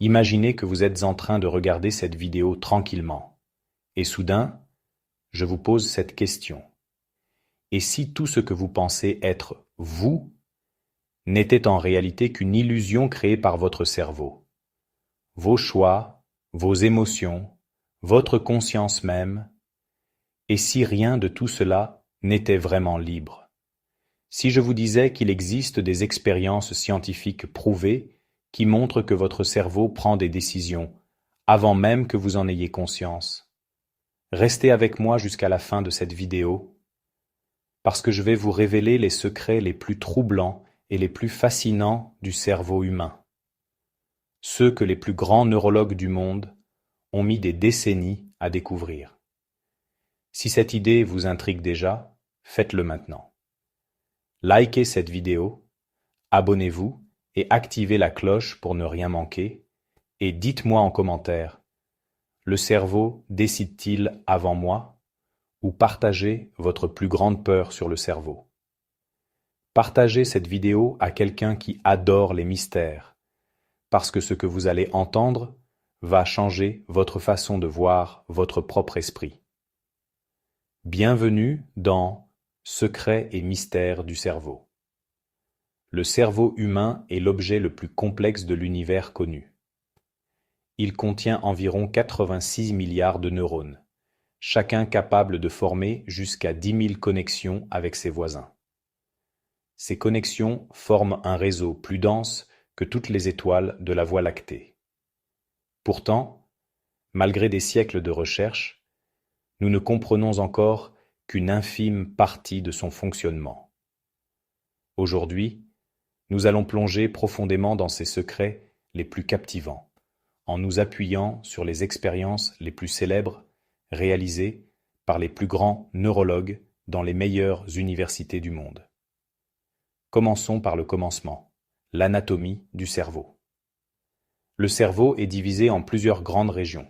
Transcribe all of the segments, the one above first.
Imaginez que vous êtes en train de regarder cette vidéo tranquillement. Et soudain, je vous pose cette question. Et si tout ce que vous pensez être vous n'était en réalité qu'une illusion créée par votre cerveau? Vos choix, vos émotions, votre conscience même, et si rien de tout cela n'était vraiment libre? Si je vous disais qu'il existe des expériences scientifiques prouvées qui montrent que votre cerveau prend des décisions avant même que vous en ayez conscience? Restez avec moi jusqu'à la fin de cette vidéo, parce que je vais vous révéler les secrets les plus troublants et les plus fascinants du cerveau humain. Ceux que les plus grands neurologues du monde ont mis des décennies à découvrir. Si cette idée vous intrigue déjà, faites-le maintenant. Likez cette vidéo, abonnez-vous et activez la cloche pour ne rien manquer, et dites-moi en commentaire, le cerveau décide-t-il avant moi, ou partagez votre plus grande peur sur le cerveau. Partagez cette vidéo à quelqu'un qui adore les mystères, parce que ce que vous allez entendre va changer votre façon de voir votre propre esprit. Bienvenue dans Secrets et mystères du cerveau. Le cerveau humain est l'objet le plus complexe de l'univers connu. Il contient environ 86 milliards de neurones, chacun capable de former jusqu'à 10 000 connexions avec ses voisins. Ces connexions forment un réseau plus dense que toutes les étoiles de la Voie lactée. Pourtant, malgré des siècles de recherche, nous ne comprenons encore qu'une infime partie de son fonctionnement. Aujourd'hui, nous allons plonger profondément dans ses secrets les plus captivants, en nous appuyant sur les expériences les plus célèbres réalisées par les plus grands neurologues dans les meilleures universités du monde. Commençons par le commencement, l'anatomie du cerveau. Le cerveau est divisé en plusieurs grandes régions.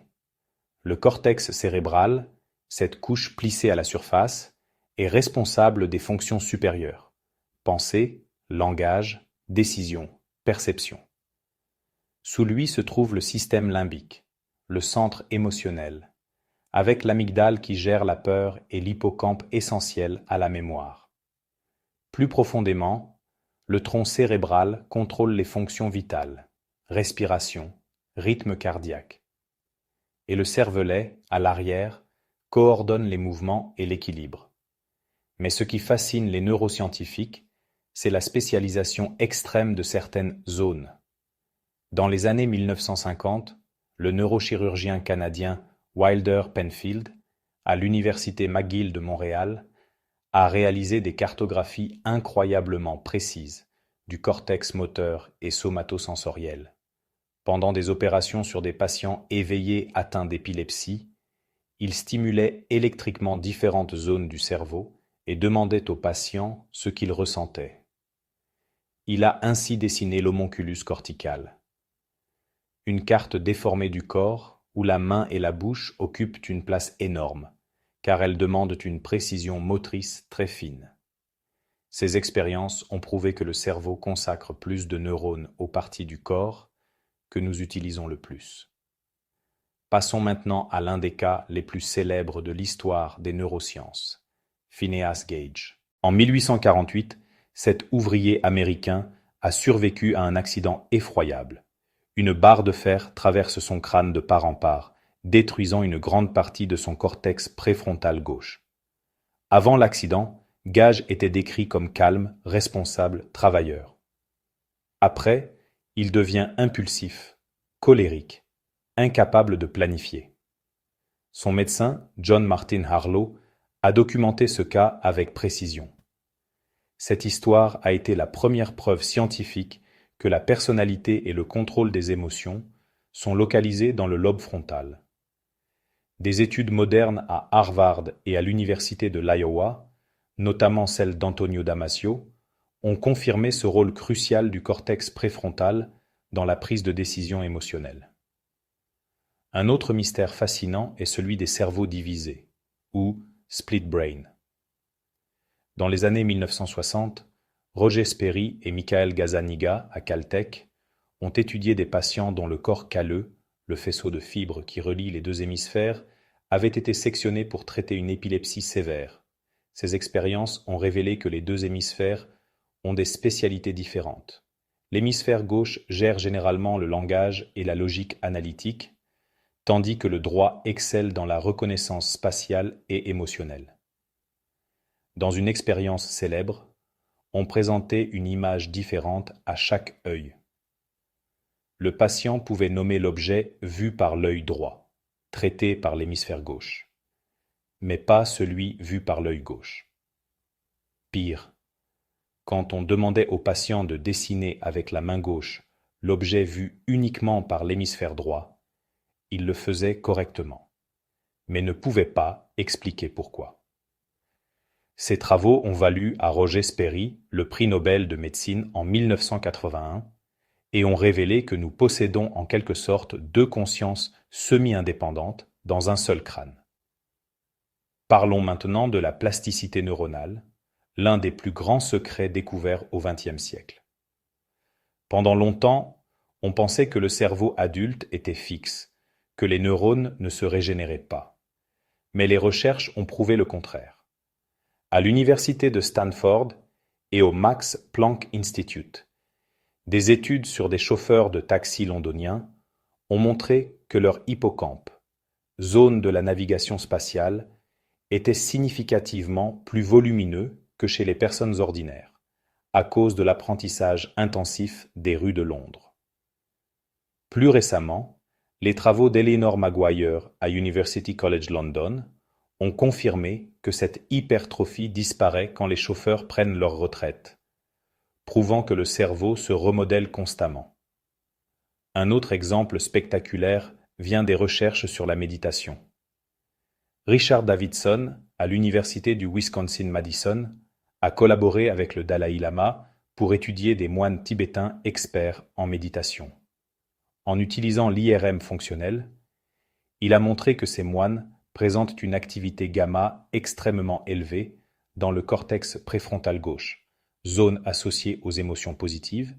Le cortex cérébral, cette couche plissée à la surface, est responsable des fonctions supérieures, pensée, langage, décision, perception. Sous lui se trouve le système limbique, le centre émotionnel, avec l'amygdale qui gère la peur et l'hippocampe essentiel à la mémoire. Plus profondément, le tronc cérébral contrôle les fonctions vitales, respiration, rythme cardiaque. Et le cervelet, à l'arrière, coordonne les mouvements et l'équilibre. Mais ce qui fascine les neuroscientifiques, c'est la spécialisation extrême de certaines zones. Dans les années 1950, le neurochirurgien canadien Wilder Penfield, à l'université McGill de Montréal, a réalisé des cartographies incroyablement précises du cortex moteur et somatosensoriel. Pendant des opérations sur des patients éveillés atteints d'épilepsie, il stimulait électriquement différentes zones du cerveau et demandait aux patients ce qu'ils ressentaient. Il a ainsi dessiné l'homonculus cortical, une carte déformée du corps où la main et la bouche occupent une place énorme, car elles demandent une précision motrice très fine. Ces expériences ont prouvé que le cerveau consacre plus de neurones aux parties du corps que nous utilisons le plus. Passons maintenant à l'un des cas les plus célèbres de l'histoire des neurosciences, Phineas Gage. En 1848, cet ouvrier américain a survécu à un accident effroyable. Une barre de fer traverse son crâne de part en part, détruisant une grande partie de son cortex préfrontal gauche. Avant l'accident, Gage était décrit comme calme, responsable, travailleur. Après, il devient impulsif, colérique, incapable de planifier. Son médecin, John Martin Harlow, a documenté ce cas avec précision. Cette histoire a été la première preuve scientifique que la personnalité et le contrôle des émotions sont localisés dans le lobe frontal. Des études modernes à Harvard et à l'université de l'Iowa, notamment celle d'Antonio Damasio, ont confirmé ce rôle crucial du cortex préfrontal dans la prise de décision émotionnelle. Un autre mystère fascinant est celui des cerveaux divisés, ou split brain. Dans les années 1960, Roger Sperry et Michael Gazzaniga à Caltech ont étudié des patients dont le corps calleux, le faisceau de fibres qui relie les deux hémisphères, avait été sectionné pour traiter une épilepsie sévère. Ces expériences ont révélé que les deux hémisphères ont des spécialités différentes. L'hémisphère gauche gère généralement le langage et la logique analytique, tandis que le droit excelle dans la reconnaissance spatiale et émotionnelle. Dans une expérience célèbre, on présentait une image différente à chaque œil. Le patient pouvait nommer l'objet vu par l'œil droit, traité par l'hémisphère gauche, mais pas celui vu par l'œil gauche. Pire, quand on demandait au patient de dessiner avec la main gauche l'objet vu uniquement par l'hémisphère droit, il le faisait correctement, mais ne pouvait pas expliquer pourquoi. Ces travaux ont valu à Roger Sperry le prix Nobel de médecine en 1981 et ont révélé que nous possédons en quelque sorte deux consciences semi-indépendantes dans un seul crâne. Parlons maintenant de la plasticité neuronale, l'un des plus grands secrets découverts au XXe siècle. Pendant longtemps, on pensait que le cerveau adulte était fixe, que les neurones ne se régénéraient pas. Mais les recherches ont prouvé le contraire. À l'université de Stanford et au Max Planck Institute, des études sur des chauffeurs de taxi londoniens ont montré que leur hippocampe, zone de la navigation spatiale, était significativement plus volumineux que chez les personnes ordinaires, à cause de l'apprentissage intensif des rues de Londres. Plus récemment, les travaux d'Eleanor Maguire à University College London ont confirmé que cette hypertrophie disparaît quand les chauffeurs prennent leur retraite, prouvant que le cerveau se remodèle constamment. Un autre exemple spectaculaire vient des recherches sur la méditation. Richard Davidson, à l'université du Wisconsin-Madison, a collaboré avec le Dalai Lama pour étudier des moines tibétains experts en méditation. En utilisant l'IRM fonctionnel, il a montré que ces moines présentent une activité gamma extrêmement élevée dans le cortex préfrontal gauche, zone associée aux émotions positives,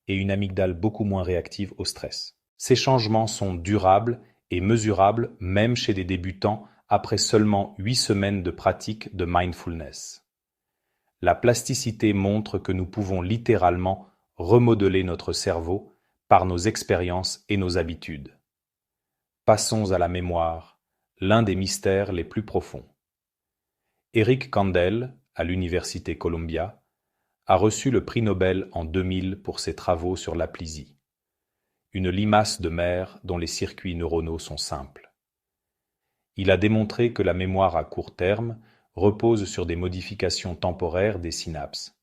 et une amygdale beaucoup moins réactive au stress. Ces changements sont durables et mesurables même chez des débutants après seulement 8 semaines de pratique de mindfulness. La plasticité montre que nous pouvons littéralement remodeler notre cerveau par nos expériences et nos habitudes. Passons à la mémoire, l'un des mystères les plus profonds. Eric Kandel, à l'université Columbia, a reçu le prix Nobel en 2000 pour ses travaux sur l'aplysie, une limace de mer dont les circuits neuronaux sont simples. Il a démontré que la mémoire à court terme repose sur des modifications temporaires des synapses,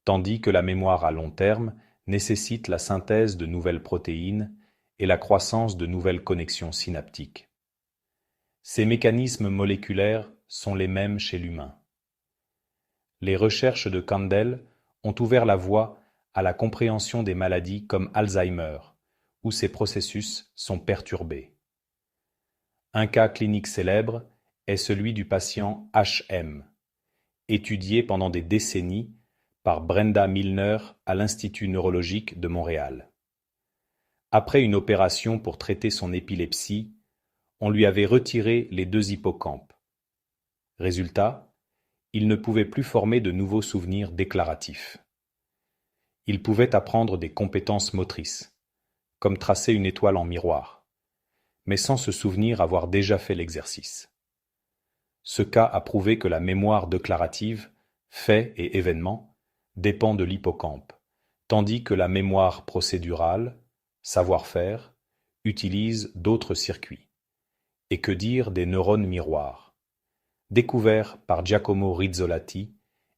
tandis que la mémoire à long terme nécessite la synthèse de nouvelles protéines et la croissance de nouvelles connexions synaptiques. Ces mécanismes moléculaires sont les mêmes chez l'humain. Les recherches de Kandel ont ouvert la voie à la compréhension des maladies comme Alzheimer, où ces processus sont perturbés. Un cas clinique célèbre est celui du patient HM, étudié pendant des décennies par Brenda Milner à l'Institut neurologique de Montréal. Après une opération pour traiter son épilepsie, on lui avait retiré les 2 hippocampes. Résultat, il ne pouvait plus former de nouveaux souvenirs déclaratifs. Il pouvait apprendre des compétences motrices, comme tracer une étoile en miroir, mais sans se souvenir avoir déjà fait l'exercice. Ce cas a prouvé que la mémoire déclarative, faits et événements, dépend de l'hippocampe, tandis que la mémoire procédurale, savoir-faire, utilise d'autres circuits. Et que dire des neurones miroirs, découverts par Giacomo Rizzolatti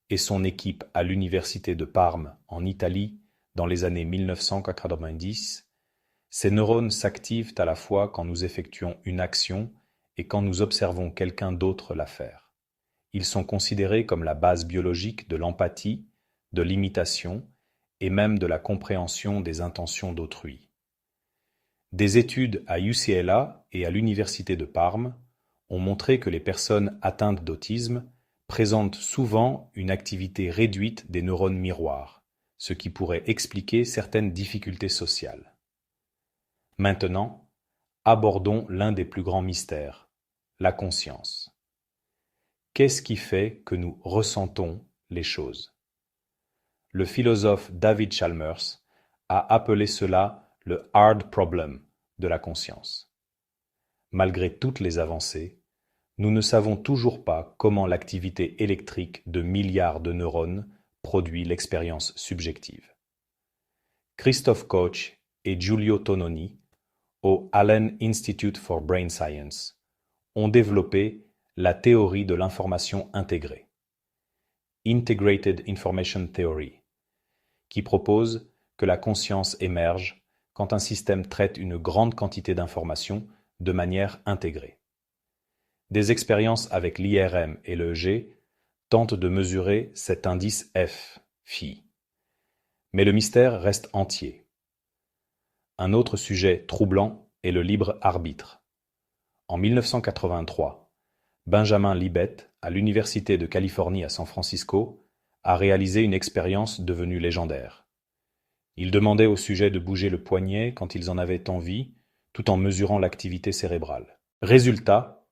et son équipe à l'université de Parme en Italie dans les années 1990. Ces neurones s'activent à la fois quand nous effectuons une action et quand nous observons quelqu'un d'autre la faire. Ils sont considérés comme la base biologique de l'empathie, de l'imitation et même de la compréhension des intentions d'autrui. Des études à UCLA et à l'université de Parme ont montré que les personnes atteintes d'autisme présentent souvent une activité réduite des neurones miroirs, ce qui pourrait expliquer certaines difficultés sociales. Maintenant, abordons l'un des plus grands mystères, la conscience. Qu'est-ce qui fait que nous ressentons les choses? Le philosophe David Chalmers a appelé cela le hard problem de la conscience. Malgré toutes les avancées, nous ne savons toujours pas comment l'activité électrique de milliards de neurones produit l'expérience subjective. Christoph Koch et Giulio Tononi, au Allen Institute for Brain Science, ont développé la théorie de l'information intégrée, Integrated Information Theory, qui propose que la conscience émerge quand un système traite une grande quantité d'informations de manière intégrée. Des expériences avec l'IRM et l'EEG tentent de mesurer cet indice F, phi. Mais le mystère reste entier. Un autre sujet troublant est le libre arbitre. En 1983, Benjamin Libet, à l'Université de Californie à San Francisco, a réalisé une expérience devenue légendaire. Il demandait aux sujets de bouger le poignet quand ils en avaient envie, tout en mesurant l'activité cérébrale. Résultat,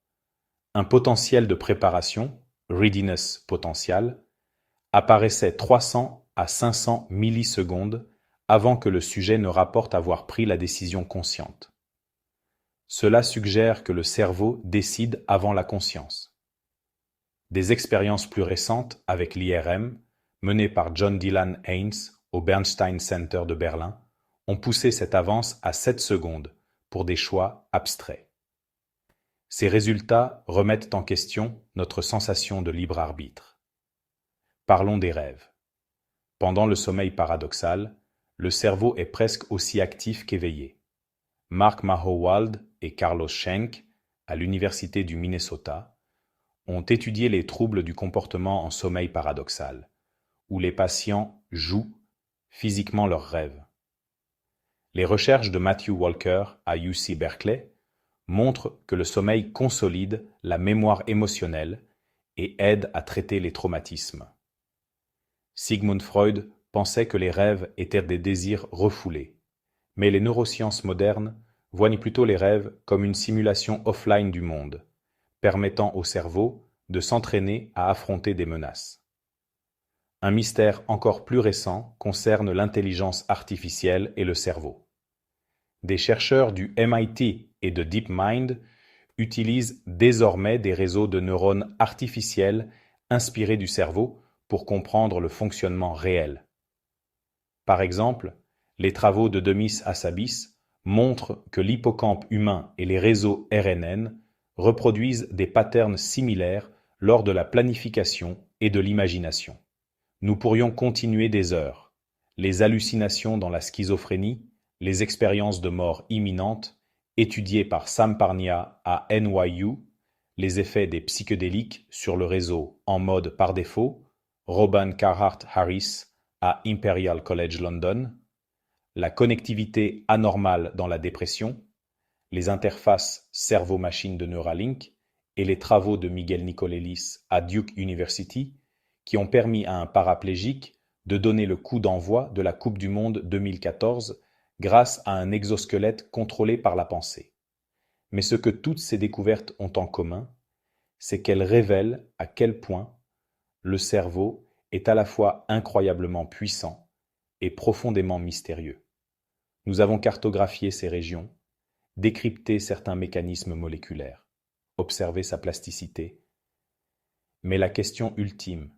un potentiel de préparation, readiness potential, apparaissait 300 à 500 millisecondes avant que le sujet ne rapporte avoir pris la décision consciente. Cela suggère que le cerveau décide avant la conscience. Des expériences plus récentes avec l'IRM, menées par John Dylan Haynes au Bernstein Center de Berlin, ont poussé cette avance à 7 secondes pour des choix abstraits. Ces résultats remettent en question notre sensation de libre arbitre. Parlons des rêves. Pendant le sommeil paradoxal, le cerveau est presque aussi actif qu'éveillé. Mark Mahowald et Carlos Schenk, à l'Université du Minnesota, ont étudié les troubles du comportement en sommeil paradoxal, où les patients jouent physiquement leurs rêves. Les recherches de Matthew Walker à UC Berkeley montrent que le sommeil consolide la mémoire émotionnelle et aide à traiter les traumatismes. Sigmund Freud pensait que les rêves étaient des désirs refoulés, mais les neurosciences modernes voient plutôt les rêves comme une simulation offline du monde, permettant au cerveau de s'entraîner à affronter des menaces. Un mystère encore plus récent concerne l'intelligence artificielle et le cerveau. Des chercheurs du MIT et de DeepMind utilisent désormais des réseaux de neurones artificiels inspirés du cerveau pour comprendre le fonctionnement réel. Par exemple, les travaux de Demis Hassabis montrent que l'hippocampe humain et les réseaux RNN reproduisent des patterns similaires lors de la planification et de l'imagination. Nous pourrions continuer des heures. Les hallucinations dans la schizophrénie, les expériences de mort imminente, étudiées par Sam Parnia à NYU, les effets des psychédéliques sur le réseau en mode par défaut, Robin Carhart Harris à Imperial College London, la connectivité anormale dans la dépression, les interfaces cerveau-machine de Neuralink et les travaux de Miguel Nicolelis à Duke University qui ont permis à un paraplégique de donner le coup d'envoi de la Coupe du Monde 2014 grâce à un exosquelette contrôlé par la pensée. Mais ce que toutes ces découvertes ont en commun, c'est qu'elles révèlent à quel point le cerveau est à la fois incroyablement puissant et profondément mystérieux. Nous avons cartographié ces régions, décrypté certains mécanismes moléculaires, observé sa plasticité. Mais la question ultime,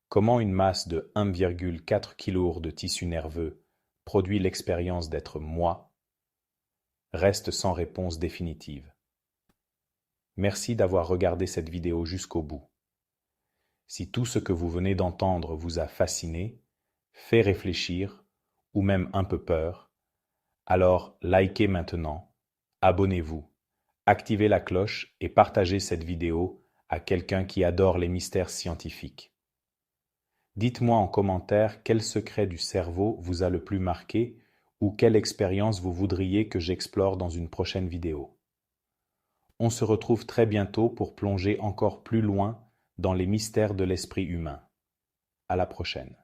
comment une masse de 1,4 kg de tissu nerveux produit l'expérience d'être moi, reste sans réponse définitive. Merci d'avoir regardé cette vidéo jusqu'au bout. Si tout ce que vous venez d'entendre vous a fasciné, fait réfléchir, ou même un peu peur, alors likez maintenant, abonnez-vous, activez la cloche et partagez cette vidéo à quelqu'un qui adore les mystères scientifiques. Dites-moi en commentaire quel secret du cerveau vous a le plus marqué ou quelle expérience vous voudriez que j'explore dans une prochaine vidéo. On se retrouve très bientôt pour plonger encore plus loin dans les mystères de l'esprit humain. À la prochaine.